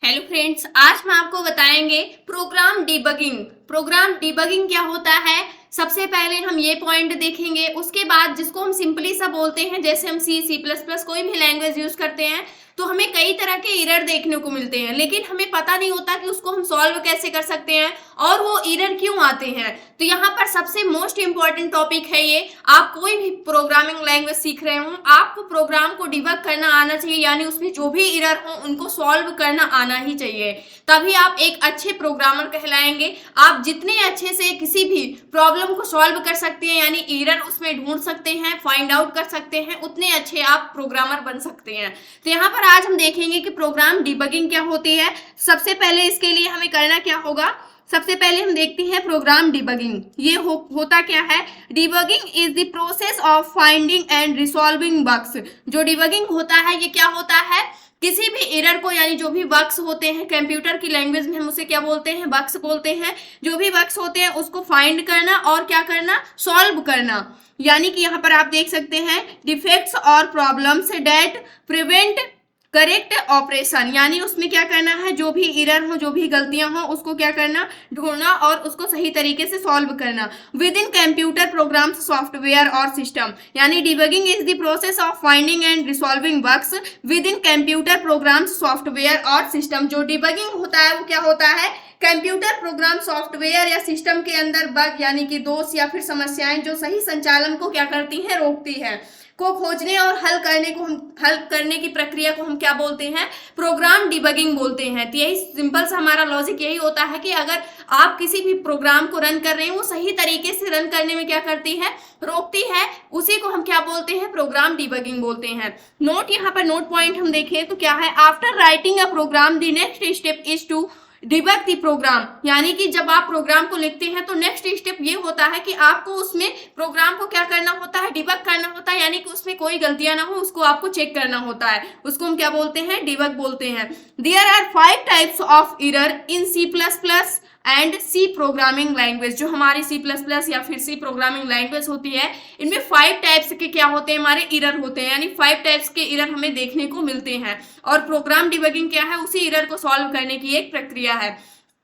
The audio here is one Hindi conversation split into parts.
हेलो फ्रेंड्स, आज हम आपको बताएंगे प्रोग्राम डिबगिंग। प्रोग्राम डिबगिंग क्या होता है, सबसे पहले हम ये पॉइंट देखेंगे। उसके बाद जिसको हम सिंपली सा बोलते हैं, जैसे हम सी प्लस प्लस कोई भी लैंग्वेज यूज करते हैं तो हमें कई तरह के एरर देखने को मिलते हैं, लेकिन हमें पता नहीं होता कि उसको हम सॉल्व कैसे कर सकते हैं और वो एरर क्यों आते हैं। तो यहाँ पर सबसे मोस्ट इंपॉर्टेंट टॉपिक है ये। आप कोई भी प्रोग्रामिंग लैंग्वेज सीख रहे हो, आपको प्रोग्राम को डिबग करना आना चाहिए, यानी उसमें जो भी एरर हो उनको सॉल्व करना आना ही चाहिए, तभी आप एक अच्छे प्रोग्रामर कहलाएंगे। आप जितने अच्छे से किसी भी प्रॉब्लम को सॉल्व कर सकते हैं, यानी एरर उसमें ढूंढ सकते हैं, फाइंड आउट कर सकते हैं, उतने अच्छे आप प्रोग्रामर बन सकते हैं। तो यहाँ पर आज हम देखेंगे कि प्रोग्राम डिबगिंग क्या होती है। सबसे पहले इसके लिए हमें करना क्या होगा, सबसे पहले हम देखते हैं प्रोग्राम डिबगिंग। ये होता क्या है। Debugging is the process of finding and resolving bugs. जो डिबगिंग होता है ये क्या होता है, किसी भी एरर को, यानी जो भी बग्स होते हैं, कंप्यूटर की लैंग्वेज में हम उसे क्या बोलते हैं, बग्स बोलते हैं। जो भी बग्स होते हैं उसको फाइंड करना और क्या करना, सॉल्व करना। यानी कि यहाँ पर आप देख सकते हैं डिफेक्ट्स और problems that prevent correct operation, यानी उसमें क्या करना है, जो भी एरर हो, जो भी गलतियां हो, उसको क्या करना, ढूंढना और उसको सही तरीके से सॉल्व करना with in computer programs, software और सिस्टम। यानी debugging is the process of finding and resolving bugs with in computer programs, software और सिस्टम। जो डिबगिंग होता है वो क्या होता है, कंप्यूटर प्रोग्राम, सॉफ्टवेयर या सिस्टम के अंदर बग यानी कि दोष या फिर समस्याएं जो सही संचालन को क्या करती हैं, रोकती हैं, को खोजने और हल करने की प्रक्रिया को हम क्या बोलते हैं, प्रोग्राम डिबगिंग बोलते हैं। तो यही सिंपल सा हमारा लॉजिक यही होता है कि अगर आप किसी भी प्रोग्राम को रन कर रहे हैं, वो सही तरीके से रन करने में क्या करती है, रोकती है, उसी को हम क्या बोलते हैं, प्रोग्राम डिबगिंग बोलते हैं। नोट, यहाँ पर नोट पॉइंट हम देखें तो क्या है, after writing a program the next step is to debug the program. यानी कि जब आप प्रोग्राम को लिखते हैं तो नेक्स्ट स्टेप ये होता है कि आपको उसमें प्रोग्राम को क्या करना होता है, डिबग करना होता है, यानी कि उसमें कोई गलतियां ना हो, उसको आपको चेक करना होता है। उसको हम क्या बोलते हैं, डिबग बोलते हैं। There are 5 types of error in C plus plus and C programming language. जो हमारी सी प्लस प्लस या फिर सी प्रोग्रामिंग लैंग्वेज होती है, इनमें 5 टाइप्स के क्या होते हैं, हमारे एरर होते हैं, यानी 5 टाइप्स के एरर हमें देखने को मिलते हैं। और प्रोग्राम डिबगिंग क्या है, उसी एरर को सॉल्व करने की एक प्रक्रिया है।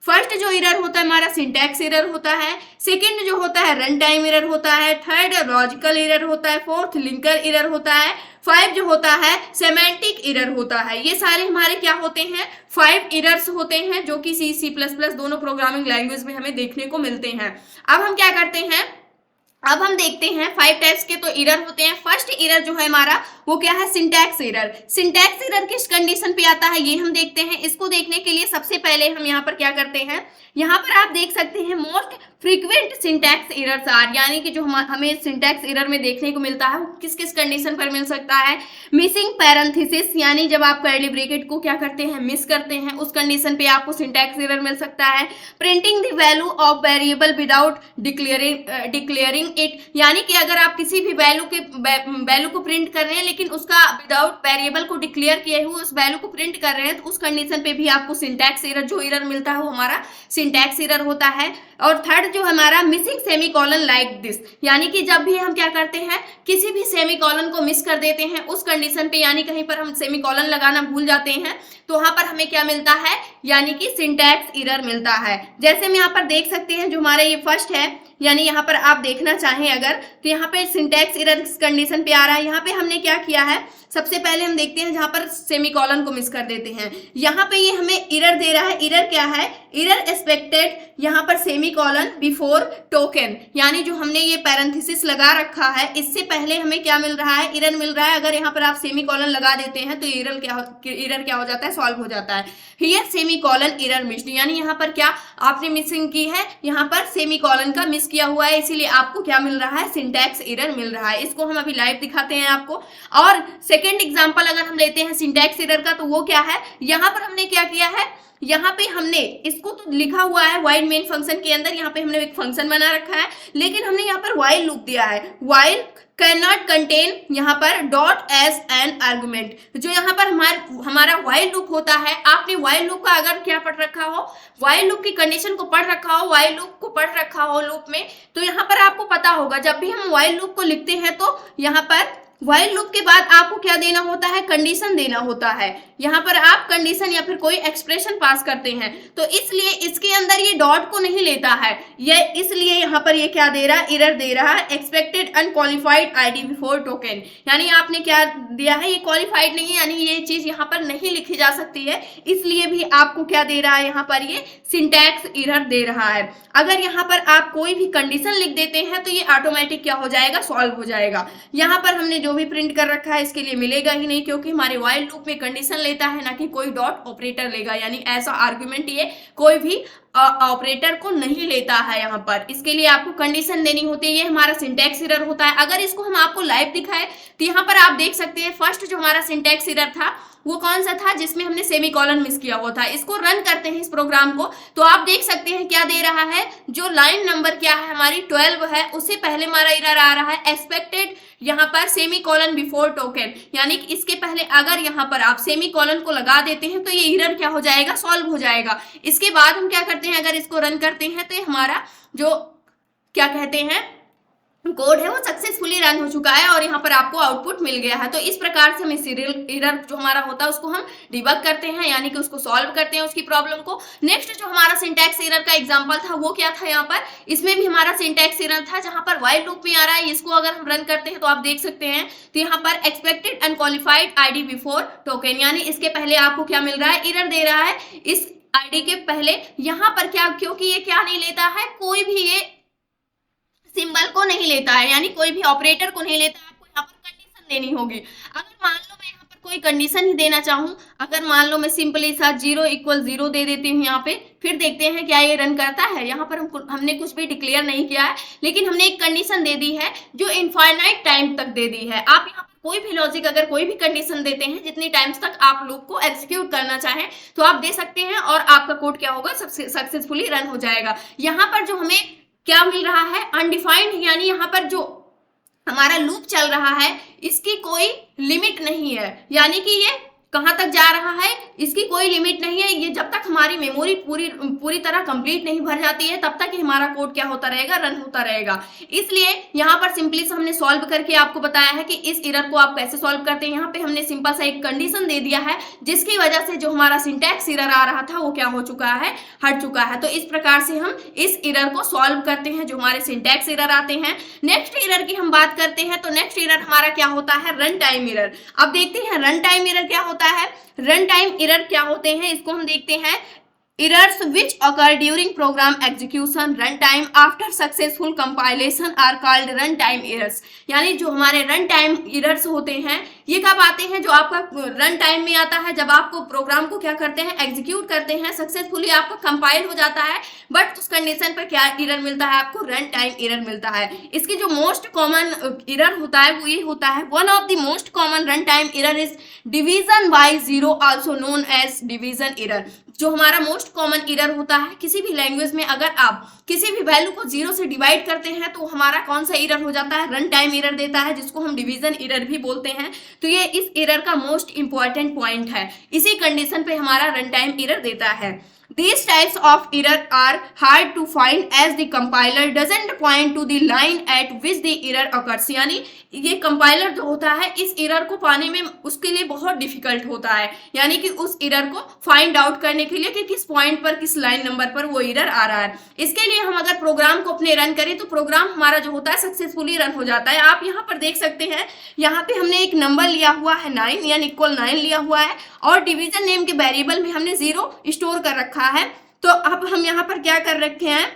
फर्स्ट जो एरर होता है हमारा सिंटैक्स एरर होता है, सेकंड जो होता है रन टाइम एरर होता है, थर्ड लॉजिकल एरर होता है, फोर्थ लिंकर एरर होता है, 5 जो होता है सेमेंटिक एरर होता है। ये सारे हमारे क्या होते हैं, 5 एरर्स होते हैं जो कि सी प्लस प्लस दोनों प्रोग्रामिंग लैंग्वेज में हमें देखने को मिलते हैं। अब हम क्या करते हैं, अब हम देखते हैं 5 टाइप्स के तो एरर होते हैं। फर्स्ट एरर जो है हमारा वो क्या है, सिंटैक्स एरर। सिंटैक्स एरर किस कंडीशन पे आता है ये हम देखते हैं। इसको देखने के लिए सबसे पहले हम यहाँ पर क्या करते हैं, यहाँ पर आप देख सकते हैं most frequent syntax errors are, यानी कि जो हमें सिंटैक्स एरर में देखने को मिलता है वो किस किस कंडीशन पर मिल सकता है। मिसिंग पैरेंथेसिस, यानी जब आप कर्ली ब्रैकेट को क्या करते हैं, मिस करते हैं, उस कंडीशन पे आपको सिंटैक्स एरर मिल सकता है। Printing the value of variable without declaring it, यानी कि अगर आप किसी भी वैल्यू को प्रिंट कर रहे हैं लेकिन उसका विदाउट वेरिएबल को डिक्लेयर किए हुए उस वैल्यू को प्रिंट कर रहे हैं, तो उस कंडीशन पे भी आपको सिंटैक्स एरर, जो एरर मिलता है वो हमारा सिंटैक्स एरर होता है। और थर्ड जो हमारा मिसिंग सेमीकोलन लाइक दिस, यानी कि जब भी हम क्या करते हैं, किसी भी सेमीकोलन को मिस कर देते हैं उस कंडीशन पे, यानी कहीं पर हम सेमीकोलन लगाना भूल जाते हैं तो वहां पर हमें क्या मिलता है, यानी कि सिंटैक्स एरर मिलता है। जैसे हम यहाँ पर देख सकते हैं जो हमारा ये फर्स्ट है, यानी यहाँ पर आप देखना चाहें अगर तो यहाँ पे सिंटैक्स एरर किस कंडीशन पे आ रहा है। यहाँ पे हमने क्या किया है, सबसे पहले हम देखते हैं जहां पर सेमीकोलन को मिस कर देते हैं, यहाँ पे ये हमें एरर दे रहा है। एरर क्या है, एरर एक्सपेक्टेड यहाँ पर सेमीकोलन बिफोर टोकन, यानी जो हमने ये पैरेंथेसिस लगा रखा है इससे पहले हमें क्या मिल रहा है, एरर मिल रहा है। अगर यहाँ पर आप सेमीकोलन लगा देते हैं तो एरर क्या हो जाता है, सॉल्व हो जाता है। हियर सेमीकोलन एरर मिस्ड, यानी यहाँ पर क्या आपने मिसिंग की है, यहाँ पर सेमीकोलन का मिस किया हुआ है, इसीलिए आपको क्या मिल रहा है, सिंटैक्स एरर मिल रहा है। इसको हम अभी लाइव दिखाते हैं आपको। और सेकेंड एग्जाम्पल अगर हम लेते हैं सिंटैक्स एरर का, तो वो क्या है, यहाँ पर हमने क्या किया है, यहाँ पे हमने इसको तो लिखा हुआ है व्हाइल मेन फंक्शन के अंदर, यहाँ पे हमने एक फंक्शन बना रखा है, लेकिन हमने यहाँ पर व्हाइल लूप दिया है। व्हाइल कैन नॉट कंटेन यहाँ पर डॉट एज एन आर्गुमेंट। जो यहाँ पर हमारा व्हाइल लूप होता है, आपने व्हाइल लूप का अगर क्या पढ़ रखा हो, व्हाइल लूप की कंडीशन को पढ़ रखा हो, व्हाइल लूप को पढ़ रखा हो लूप में, तो यहाँ पर आपको पता होगा जब भी हम व्हाइल लूप को लिखते हैं तो यहाँ पर व्हाइल लूप के बाद आपको क्या देना होता है, कंडीशन देना होता है। यहाँ पर आप कंडीशन या फिर कोई एक्सप्रेशन पास करते हैं, तो इसलिए इसके अंदर ये डॉट को नहीं लेता है, ये इसलिए यहाँ पर ये क्या दे रहा है, एरर दे रहा है, expected unqualified ID before token. यानी आपने क्या दिया है, ये क्वालिफाइड नहीं है, यानी ये चीज यहाँ पर नहीं लिखी जा सकती है, इसलिए भी आपको क्या दे रहा है, यहाँ पर ये सिंटैक्स एरर दे रहा है। अगर यहाँ पर आप कोई भी कंडीशन लिख देते हैं तो ये ऑटोमेटिक क्या हो जाएगा, सॉल्व हो जाएगा। यहाँ पर हमने जो भी प्रिंट कर रखा है इसके लिए मिलेगा ही नहीं, क्योंकि हमारे व्हाइल लूप में कंडीशन लेता है, ना कि कोई डॉट ऑपरेटर लेगा। यानी ऐसा आर्गुमेंट ये कोई भी ऑपरेटर को नहीं लेता है। यहाँ पर इसके लिए आपको कंडीशन देनी होती है, ये हमारा सिंटैक्स एरर होता है। अगर इसको हम आपको लाइव दिखाए तो यहाँ पर आप देख सकते हैं, फर्स्ट जो हमारा सिंटैक्स एरर था वो कौन सा था, जिसमें हमने सेमीकोलन मिस किया हुआ था। इसको रन करते हैं इस प्रोग्राम को, तो आप देख सकते हैं क्या दे रहा है, जो लाइन नंबर क्या है हमारी 12 है, उससे पहले हमारा एरर आ रहा है एक्सपेक्टेड यहाँ पर सेमीकोलन बिफोर टोकन। यानी कि इसके पहले अगर यहाँ पर आप सेमीकोलन को लगा देते हैं तो ये एरर क्या हो जाएगा, सॉल्व हो जाएगा। इसके बाद हम क्या करते हैं, अगर इसको रन करते हैं तो ये हमारा जो क्या कहते हैं कोड है वो सक्सेसफुली रन हो चुका है और यहाँ पर आपको आउटपुट मिल गया है। तो इस प्रकार से हम सीरियल एरर जो हमारा होता है उसको हम डिबग करते हैं, यानी कि उसको सॉल्व करते हैं उसकी प्रॉब्लम को। नेक्स्ट जो हमारा सिंटैक्स एरर का एग्जांपल था वो क्या था, यहाँ पर इसमें भी हमारा सिंटैक्स एरर था, जहां पर व्हाइल लूप में आ रहा है। इसको अगर हम रन करते हैं तो आप देख सकते हैं, तो यहाँ पर expected unqualified ID before token, यानी इसके पहले आपको क्या मिल रहा है, एरर दे रहा है इस आईडी के पहले। यहाँ पर क्या, क्योंकि ये क्या नहीं लेता है, कोई भी ये सिंबल को नहीं लेता है, यानी कोई भी ऑपरेटर को नहीं लेता है। आपको यहाँ पर कंडीशन देनी होगी। अगर मान लो मैं यहाँ पर कोई कंडीशन ही देना चाहूँ, अगर मान लो मैं सिंपली साथ 0 = 0 दे देती हूँ यहाँ पे, फिर देखते हैं क्या ये रन करता है। यहाँ पर हमने कुछ भी डिक्लेयर नहीं किया है, लेकिन हमने एक कंडीशन दे दी है जो इनफाइनाइट टाइम तक दे दी है। आप यहाँ कोई भी लॉजिक अगर कोई भी कंडीशन देते हैं, जितनी टाइम्स तक आप लूप को एग्जीक्यूट करना चाहें तो आप दे सकते हैं, और आपका कोड क्या होगा, सक्सेसफुली रन हो जाएगा। यहाँ पर जो हमें क्या मिल रहा है, अनडिफाइंड, यानी यहाँ पर जो हमारा लूप चल रहा है इसकी कोई लिमिट नहीं है, यानी कि ये कहां तक जा रहा है इसकी कोई लिमिट नहीं है। ये जब तक हमारी मेमोरी पूरी तरह कंप्लीट नहीं भर जाती है तब तक ही हमारा कोड क्या होता रहेगा, रन होता रहेगा। इसलिए यहाँ पर सिंपली से हमने सॉल्व करके आपको बताया है कि इस एरर को आप कैसे सॉल्व करते हैं। यहाँ पे हमने सिंपल सा एक कंडीशन दे दिया है, जिसकी वजह से जो हमारा सिंटैक्स एरर आ रहा था वो क्या हो चुका है, हट चुका है। तो इस प्रकार से हम इस एरर को सॉल्व करते हैं जो हमारे सिंटैक्स एरर आते हैं। नेक्स्ट एरर की हम बात करते हैं, तो नेक्स्ट एरर हमारा क्या होता है, रन टाइम एरर। अब देखते हैं रन टाइम एरर क्या होता है। रन टाइम एरर क्या होते हैं, इसको हम देखते हैं। Errors which occur during program execution runtime after successful compilation are called runtime errors। यानी जो हमारे रन टाइम एरर्स होते हैं ये कब आते हैं, जो आपका रन टाइम में आता है, जब आपको प्रोग्राम को क्या करते हैं, एग्जीक्यूट करते हैं, सक्सेसफुली आपका कंपाइल हो जाता है, बट उस कंडीशन पर क्या एरर मिलता है, आपको रन टाइम एरर मिलता है। इसकी जो मोस्ट कॉमन एरर होता है वो ये होता है, one of the most common run time error is division by zero, also known as division error. जो हमारा मोस्ट कॉमन एरर होता है किसी भी लैंग्वेज में, अगर आप किसी भी वैल्यू को 0 से डिवाइड करते हैं तो हमारा कौन सा एरर हो जाता है, रन टाइम एरर देता है, जिसको हम डिवीजन एरर भी बोलते हैं। तो ये इस एरर का मोस्ट इंपॉर्टेंट पॉइंट है, इसी कंडीशन पे हमारा रन टाइम एरर देता है। These types of error are hard to find as the compiler doesn't point to the line at which the error occurs। यानी ये कंपाइलर जो होता है इस एरर को पाने में उसके लिए बहुत डिफिकल्ट होता है, यानी कि उस एरर को फाइंड आउट करने के लिए कि किस पॉइंट पर, किस लाइन नंबर पर वो एरर आ रहा है। इसके लिए हम अगर प्रोग्राम को अपने रन करें तो प्रोग्राम हमारा जो होता है सक्सेसफुली रन हो जाता है। आप यहाँ पर देख सकते हैं, यहाँ पे हमने एक नंबर लिया हुआ है 9, यानी इक्वल 9 लिया हुआ है, और डिवीजन नेम के वेरिएबल में हमने 0 स्टोर कर रखा है। तो अब हम यहाँ पर क्या कर रखे हैं,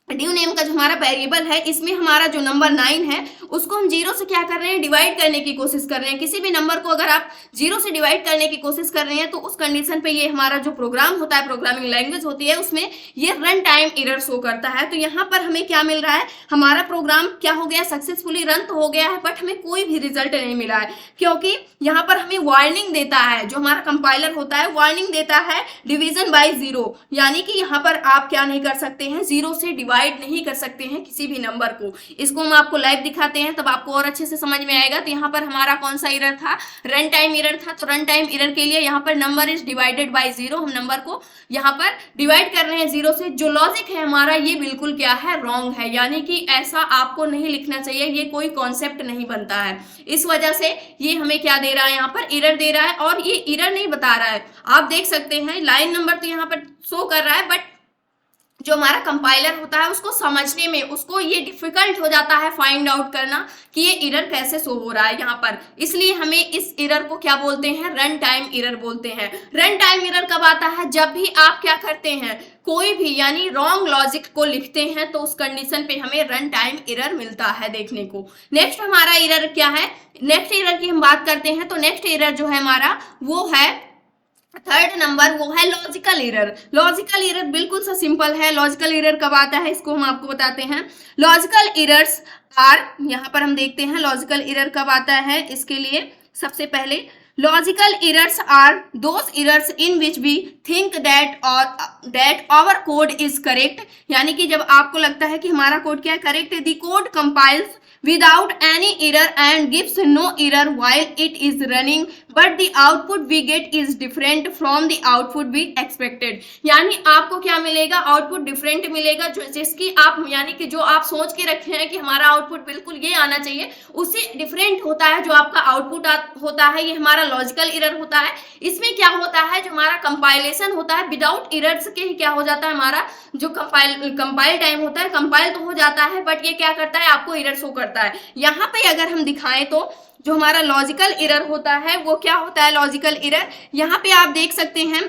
ड्यू नेम का जो हमारा वेरिएबल है इसमें हमारा जो नंबर 9 है उसको हम 0 से क्या कर रहे हैं, डिवाइड करने की कोशिश कर रहे हैं। किसी भी नंबर को अगर आप 0 से डिवाइड करने की कोशिश कर रहे हैं तो उस कंडीशन पे ये हमारा जो प्रोग्राम होता है, प्रोग्रामिंग लैंग्वेज होती है, उसमें ये रन टाइम एरर शो करता है। तो यहाँ पर हमें क्या मिल रहा है, हमारा प्रोग्राम क्या हो गया, सक्सेसफुली रन तो हो गया है, बट हमें कोई भी रिजल्ट नहीं मिला है, क्योंकि यहाँ पर हमें वार्निंग देता है, जो हमारा कंपाइलर होता है वार्निंग देता है डिवीजन बाय 0, यानी कि यहाँ पर आप क्या नहीं कर सकते हैं, 0 से डिवाइड डिवाइड नहीं कर सकते हैं किसी भी नंबर को। इसको हम आपको लाइव दिखाते हैं तब आपको और अच्छे से समझ में आएगा। तो यहाँ पर हमारा कौन सा एरर था, रन टाइम एरर था। तो रन टाइम एरर के लिए यहाँ पर नंबर इज डिवाइडेड बाय 0, हम नंबर को यहाँ पर डिवाइड कर रहे हैं 0 से। जो लॉजिक है हमारा ये बिल्कुल क्या है, रॉन्ग है, यानी कि ऐसा आपको नहीं लिखना चाहिए, ये कोई कॉन्सेप्ट नहीं बनता है। इस वजह से ये हमें क्या दे रहा है, यहाँ पर एरर दे रहा है, और ये एरर नहीं बता रहा है। आप देख सकते हैं लाइन नंबर तो यहाँ पर शो कर रहा है, बट जो हमारा कंपाइलर होता है उसको समझने में उसको ये डिफिकल्ट हो जाता है फाइंड आउट करना कि ये एरर कैसे शो हो रहा है यहाँ पर। इसलिए हमें इस एरर को क्या बोलते हैं, रन टाइम एरर बोलते हैं। रन टाइम एरर कब आता है, जब भी आप क्या करते हैं, कोई भी यानी रॉन्ग लॉजिक को लिखते हैं तो उस कंडीशन पे हमें रन टाइम एरर मिलता है देखने को। नेक्स्ट हमारा एरर क्या है, नेक्स्ट एरर की हम बात करते हैं। तो नेक्स्ट एरर जो है हमारा वो है थर्ड नंबर, वो है लॉजिकल एरर। लॉजिकल एरर बिल्कुल सा सिंपल है। लॉजिकल एरर कब आता है इसको हम आपको बताते हैं। लॉजिकल एरर्स आर, यहाँ पर हम देखते हैं लॉजिकल एरर कब आता है। इसके लिए सबसे पहले logical errors are those errors in which we think that our code is correct, यानी कि जब आपको लगता है कि हमारा कोड क्या है, करेक्ट है। The code compiles without any error and gives no error while it is running, but the output we get is different from the output we expected। यानी आपको क्या मिलेगा, आउटपुट डिफरेंट मिलेगा, जो जिसकी आप यानी कि जो आप सोच के रखे हैं कि हमारा आउटपुट बिल्कुल ये आना चाहिए, उससे डिफरेंट होता है जो आपका आउटपुट होता है। ये हमारा लॉजिकल एरर होता है। इसमें क्या होता है, जो हमारा कंपाइलेशन होता है विदाउट एरर्स के ही क्या हो जाता है, हमारा जो कंपाइल टाइम होता है, कंपाइल तो हो जाता है बट ये क्या करता है, आपको एरर शो करता है। यहाँ पे अगर हम दिखाएं तो जो हमारा लॉजिकल एरर होता है वो क्या होता है, लॉजिकल एरर यहाँ पे आप देख सकते हैं।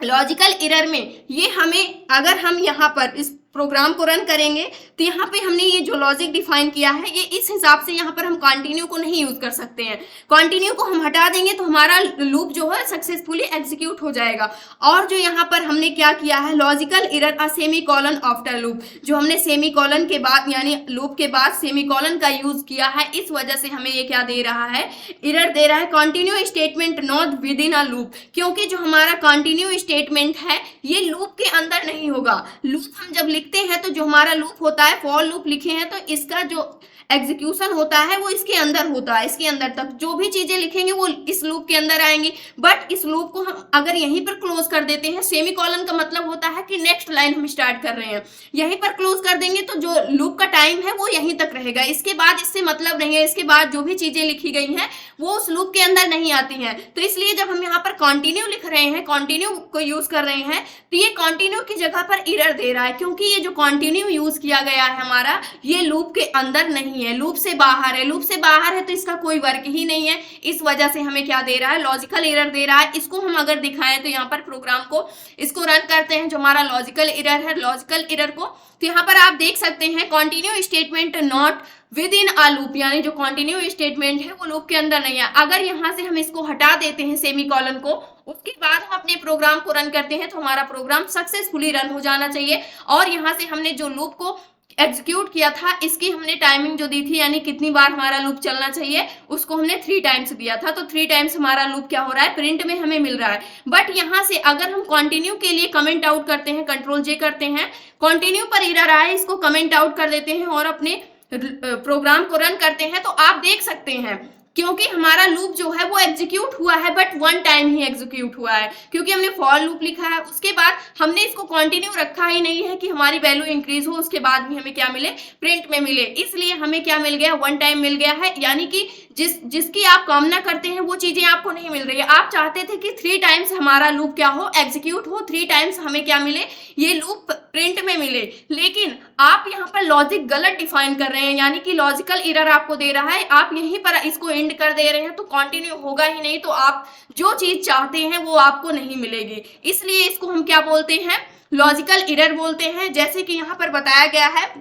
लॉजिकल एरर में ये हमें, अगर हम यहाँ पर इस प्रोग्राम को रन करेंगे तो यहाँ पे हमने ये जो लॉजिक डिफाइन किया है ये इस हिसाब से यहाँ पर हम कंटिन्यू को नहीं यूज कर सकते हैं। कंटिन्यू को हम हटा देंगे तो हमारा लूप जो है सक्सेसफुली एग्जीक्यूट हो जाएगा। और जो यहाँ पर हमने क्या किया है, logical error a semi colon after loop, जो हमने सेमी कॉलन के बाद यानी लूप के बाद सेमी कॉलन का यूज किया है, इस वजह से हमें ये क्या दे रहा है, एरर दे रहा है। Continue statement not with in a loop, क्योंकि जो हमारा कंटिन्यू स्टेटमेंट है ये लूप के अंदर नहीं होगा। लूप हम जब लिखते हैं तो जो हमारा लूप होता है, फॉर लूप लिखे हैं तो इसका जो एग्जीक्यूशन होता है वो इसके अंदर होता है, इसके अंदर तक जो भी चीजें लिखेंगे वो इस लूप के अंदर आएंगी। बट इस लूप को हम अगर यहीं पर क्लोज कर देते हैं, सेमी कॉलन का मतलब होता है कि नेक्स्ट लाइन हम स्टार्ट कर रहे हैं, यहीं पर क्लोज कर देंगे तो जो लूप का टाइम है वो यहीं तक रहेगा, इसके बाद इससे मतलब नहीं है, इसके बाद जो भी चीजें लिखी गई हैं वो उस लूप के अंदर नहीं आती हैं। तो इसलिए जब हम यहाँ पर कंटिन्यू लिख रहे हैं, कंटिन्यू को यूज कर रहे हैं, तो ये कंटिन्यू की जगह पर एरर दे रहा है, क्योंकि ये जो कंटिन्यू यूज किया गया है हमारा, ये लूप के अंदर नहीं है, लूप से बाहर है। लूप से बाहर है तो इसका कोई वर्क ही नहीं है, इस वजह से हमें क्या दे रहा है, लॉजिकल एरर दे रहा है। इसको हम अगर दिखाएं तो यहाँ पर प्रोग्राम को इसको रन करते हैं, जो हमारा लॉजिकल एरर है, लॉजिकल एरर को, तो यहाँ पर आप देख सकते हैं continue statement not with in a loop, यानी जो कंटिन्यू स्टेटमेंट है वो लूप के अंदर नहीं है। अगर यहाँ से हम इसको हटा देते हैं सेमी कॉलन को, उसके बाद हम अपने प्रोग्राम को रन करते हैं तो हमारा प्रोग्राम सक्सेसफुली रन हो जाना चाहिए। और यहाँ से हमने जो लूप को एग्जीक्यूट किया था इसकी हमने टाइमिंग जो दी थी, यानी कितनी बार हमारा लूप चलना चाहिए, उसको हमने 3 टाइम्स दिया था। तो 3 टाइम्स हमारा लूप क्या हो रहा है, प्रिंट में हमें मिल रहा है। बट यहाँ से अगर हम कंटिन्यू के लिए कमेंट आउट करते हैं, कंट्रोल जे करते हैं, कंटिन्यू पर एरर आए इसको कमेंट आउट कर देते हैं और अपने प्रोग्राम को रन करते हैं, तो आप देख सकते हैं क्योंकि हमारा लूप जो है वो एग्जीक्यूट हुआ है बट 1 टाइम ही एग्जीक्यूट हुआ है, क्योंकि हमने फॉर लूप लिखा है, उसके बाद हमने इसको कंटिन्यू रखा ही नहीं है कि हमारी वैल्यू इंक्रीज हो, उसके बाद भी हमें क्या मिले, प्रिंट में मिले। इसलिए हमें क्या मिल गया, 1 टाइम मिल गया है, यानी कि जिसकी आप कामना करते हैं वो चीजें आपको नहीं मिल रही है। आप चाहते थे कि 3 टाइम्स हमारा लूप क्या हो, एग्जीक्यूट हो, 3 टाइम्स हमें क्या मिले, ये लूप प्रिंट में मिले, लेकिन आप यहाँ पर लॉजिक गलत डिफाइन कर रहे हैं, यानी कि लॉजिकल एरर आपको दे रहा है, आप यहीं पर इसको एंड कर दे रहे हैं तो कंटिन्यू होगा ही नहीं, तो आप जो चीज चाहते हैं वो आपको नहीं मिलेगी। इसलिए इसको हम क्या बोलते हैं, लॉजिकल एरर बोलते हैं। जैसे कि यहाँ पर बताया गया है,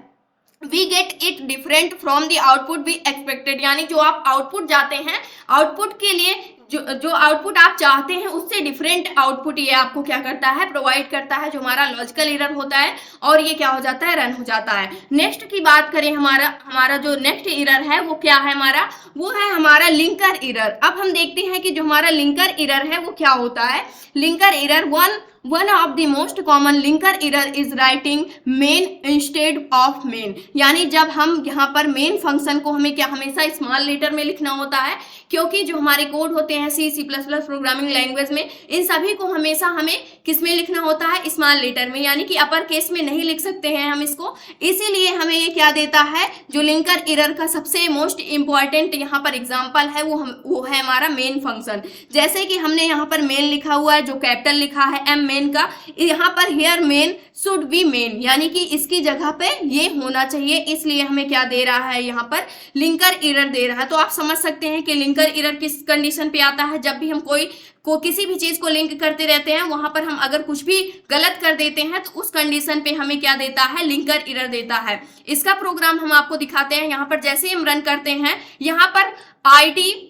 we get it different from the output we expected, यानी जो आप आउटपुट जाते हैं, आउटपुट के लिए जो आउटपुट आप चाहते हैं उससे डिफरेंट आउटपुट ये आपको क्या करता है, प्रोवाइड करता है, जो हमारा लॉजिकल एरर होता है, और ये क्या हो जाता है, रन हो जाता है। नेक्स्ट की बात करें, हमारा जो नेक्स्ट एरर है वो क्या है हमारा, वो है हमारा लिंकर एरर। अब हम देखते हैं कि जो हमारा लिंकर एरर है वो क्या होता है। Linker error one of the most common linker error is writing main instead of main, यानी जब हम यहाँ पर मेन फंक्शन को हमें क्या हमेशा स्मॉल लेटर में लिखना होता है, क्योंकि जो हमारे कोड होते हैं C plus plus programming language में, इन सभी को हमेशा हमें किस में लिखना होता है, स्मॉल लेटर में, यानी कि अपर केस में नहीं लिख सकते हैं हम इसको। इसीलिए हमें ये क्या देता है, जो लिंकर एरर का सबसे मोस्ट इंपॉर्टेंट यहाँ पर एग्जांपल है वो है हमारा मेन फंक्शन। जैसे कि हमने यहाँ पर मेन लिखा हुआ है, जो कैपिटल लिखा है एम मेन का, यहाँ पर here main should be main, यानी कि इसकी जगह पे ये होना चाहिए, इसलिए हमें क्या दे रहा है, यहाँ पर लिंकर एरर दे रहा है। तो आप समझ सकते हैं कि लिंकर एरर किस कंडीशन पे आता है, जब भी हम किसी भी चीज को लिंक करते रहते हैं, वहां पर हम अगर कुछ भी गलत कर देते हैं तो उस कंडीशन पे हमें क्या देता है, लिंकर एरर देता है। इसका प्रोग्राम हम आपको दिखाते हैं। यहाँ पर जैसे ही हम रन करते हैं, यहाँ पर आईडी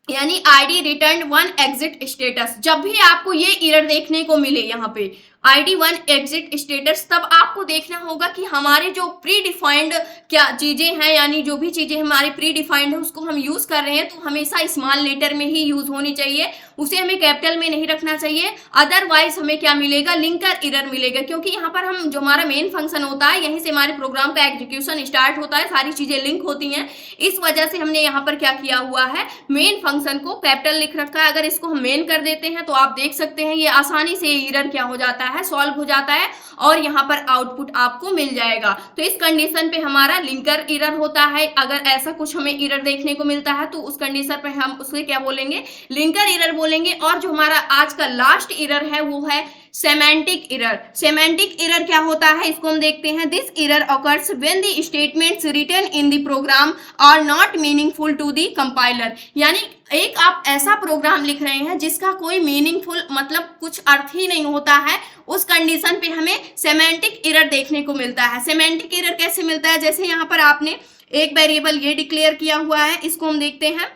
यानी ID return one exit status, जब भी आपको ये एरर देखने को मिले यहाँ पे ID 1 एग्जिट स्टेटस, तब आपको देखना होगा कि हमारे जो प्री डिफाइंड क्या चीजें हैं, यानी जो भी चीजें हमारी प्री डिफाइंड है उसको हम यूज कर रहे हैं तो हमेशा स्मॉल लेटर में ही यूज होनी चाहिए, उसे हमें कैपिटल में नहीं रखना चाहिए। अदरवाइज हमें क्या मिलेगा, लिंकर एरर मिलेगा, क्योंकि यहाँ पर हम जो हमारा मेन फंक्शन होता है, यहीं से हमारे प्रोग्राम का एग्जीक्यूशन स्टार्ट होता है, सारी चीजें लिंक होती हैं। इस वजह से हमने यहाँ पर क्या किया हुआ है, मेन फंक्शन को कैपिटल लिख रखा है। अगर इसको हम मेन कर देते हैं तो आप देख सकते हैं ये आसानी से एरर क्या हो जाता है, सॉल्व हो जाता है और यहाँ पर आउटपुट आपको मिल जाएगा। तो इस कंडीशन पे हमारा लिंकर एरर होता है। अगर ऐसा कुछ हमें एरर देखने को मिलता है तो उस कंडीशन पे हम उसके क्या बोलेंगे, लिंकर एरर बोलेंगे। और जो हमारा आज का लास्ट एरर है वो है सेमेंटिक एरर। सेमेंटिक एरर क्या होता है, इसको हम देखते हैं। This error occurs when the statements written in the program are not meaningful to the compiler, यानी एक आप ऐसा प्रोग्राम लिख रहे हैं जिसका कोई मीनिंगफुल मतलब कुछ अर्थ ही नहीं होता है, उस कंडीशन पे हमें सेमेंटिक एरर देखने को मिलता है। सेमेंटिक एरर कैसे मिलता है, जैसे यहाँ पर आपने एक वेरिएबल ये डिक्लेयर किया हुआ है, इसको हम देखते हैं।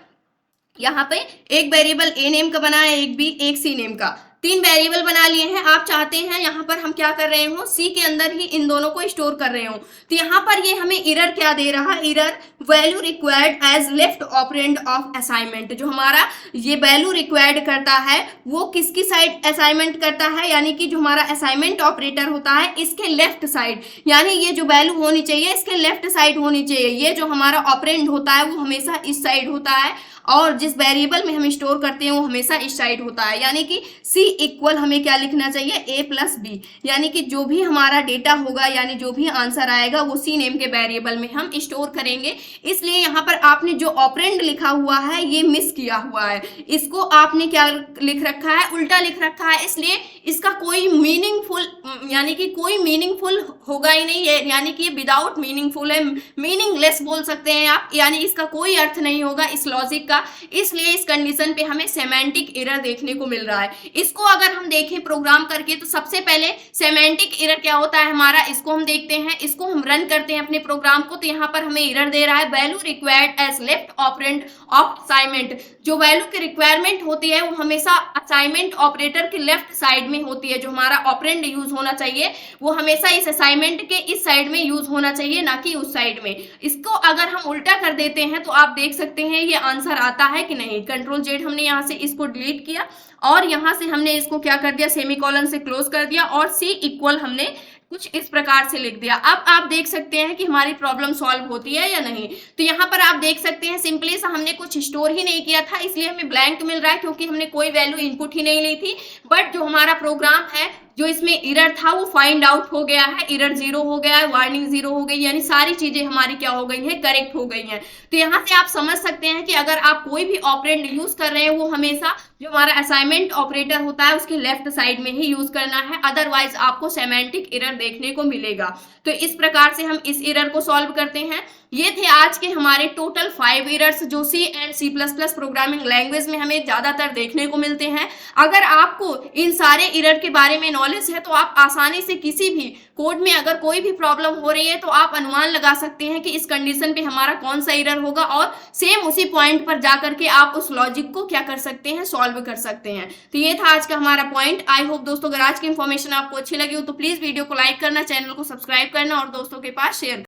यहाँ पे एक वेरिएबल ए नेम का बना है, एक बी एक सी नेम का, 3 वेरिएबल बना लिए हैं। आप चाहते हैं यहाँ पर हम क्या कर रहे हो, सी के अंदर ही इन दोनों को स्टोर कर रहे हो। तो यहाँ पर ये हमें एरर क्या दे रहा है, error value required as left operand of assignment. जो हमारा ये वैल्यू रिक्वायर्ड करता है वो किसकी साइड असाइनमेंट करता है, यानी कि जो हमारा असाइनमेंट ऑपरेटर होता है इसके लेफ्ट साइड, यानी ये जो वैल्यू होनी चाहिए इसके लेफ्ट साइड होनी चाहिए। ये जो हमारा ऑपरेंड होता है वो हमेशा इस साइड होता है और जिस वेरिएबल में हम स्टोर करते हैं वो हमेशा इस साइड होता है। यानी कि C इक्वल हमें क्या लिखना चाहिए, A प्लस B, यानी कि जो भी हमारा डेटा होगा यानी जो भी आंसर आएगा वो C नेम के वेरिएबल में हम स्टोर करेंगे। इसलिए यहाँ पर आपने जो ऑपरेंड लिखा हुआ है ये मिस किया हुआ है, इसको आपने क्या लिख रखा है, उल्टा लिख रखा है। इसलिए इसका कोई मीनिंगफुल यानी कि कोई मीनिंगफुल होगा ही नहीं है, यानी कि ये विदाउट मीनिंगफुल है, मीनिंगलेस बोल सकते हैं आप, यानी इसका कोई अर्थ नहीं होगा इस लॉजिक का। इसलिए इस कंडीशन पे हमें सेमेंटिक एरर देखने को मिल रहा है। इसको अगर हम देखें प्रोग्राम करके तो सबसे पहले सेमेंटिक एरर क्या होता है हमारा, इसको हम देखते हैं। इसको हम रन करते हैं अपने प्रोग्राम को, तो यहाँ पर हमें एरर दे रहा है value required as left operand of assignment. जो वैल्यू की रिक्वायरमेंट होती है वो हमेशा असाइनमेंट ऑपरेटर के लेफ्ट साइड में होती है। जो हमारा ऑपरेंड यूज होना चाहिए वो हमेशा इस असाइनमेंट के इस साइड में यूज होना चाहिए, ना कि उस साइड में। इसको अगर हम उल्टा कर देते हैं तो आप देख सकते हैं ये आंसर आता है कि नहीं। कंट्रोल जेड हमने यहाँ से इसको डिलीट किया और यहाँ से हमने इसको क्या कर दिया, सेमीकोलन से क्लोज कर दिया और C इक्वल हमने कुछ इस प्रकार से लिख दिया। अब आप देख सकते हैं कि हमारी प्रॉब्लम सॉल्व होती है या नहीं। तो यहाँ पर आप देख सकते हैं सिंपली सा हमने कुछ स्टोर ही नहीं किया था, इसलिए हमें ब्लैंक मिल रहा है क्योंकि हमने कोई वैल्यू इनपुट ही नहीं ली थी। बट जो हमारा प्रोग्राम है जो इसमें एरर था वो फाइंड आउट हो गया है, एरर 0 हो गया है, वार्निंग 0 हो गई, यानी सारी चीजें हमारी क्या हो गई है, करेक्ट हो गई हैं। तो यहाँ से आप समझ सकते हैं कि अगर आप कोई भी ऑपरेंड यूज कर रहे हैं वो हमेशा जो हमारा असाइनमेंट ऑपरेटर होता है उसके लेफ्ट साइड में ही यूज करना है, अदरवाइज आपको सेमेंटिक एरर देखने को मिलेगा। तो इस प्रकार से हम इस एरर को सॉल्व करते हैं। ये थे आज के हमारे टोटल 5 एरर्स जो C and C++ programming language में हमें ज्यादातर देखने को मिलते हैं। अगर आपको इन सारे एरर के बारे में नॉलेज है तो आप आसानी से किसी भी कोड में अगर कोई भी प्रॉब्लम हो रही है तो आप अनुमान लगा सकते हैं कि इस कंडीशन पे हमारा कौन सा एरर होगा और सेम उसी पॉइंट पर जाकर के आप उस लॉजिक को क्या कर सकते हैं, सॉल्व कर सकते हैं। तो ये था आज का हमारा पॉइंट। आई होप दोस्तों अगर आज की इन्फॉर्मेशन आपको अच्छी लगी हो तो प्लीज वीडियो को लाइक करना, चैनल को सब्सक्राइब करना और दोस्तों के पास शेयर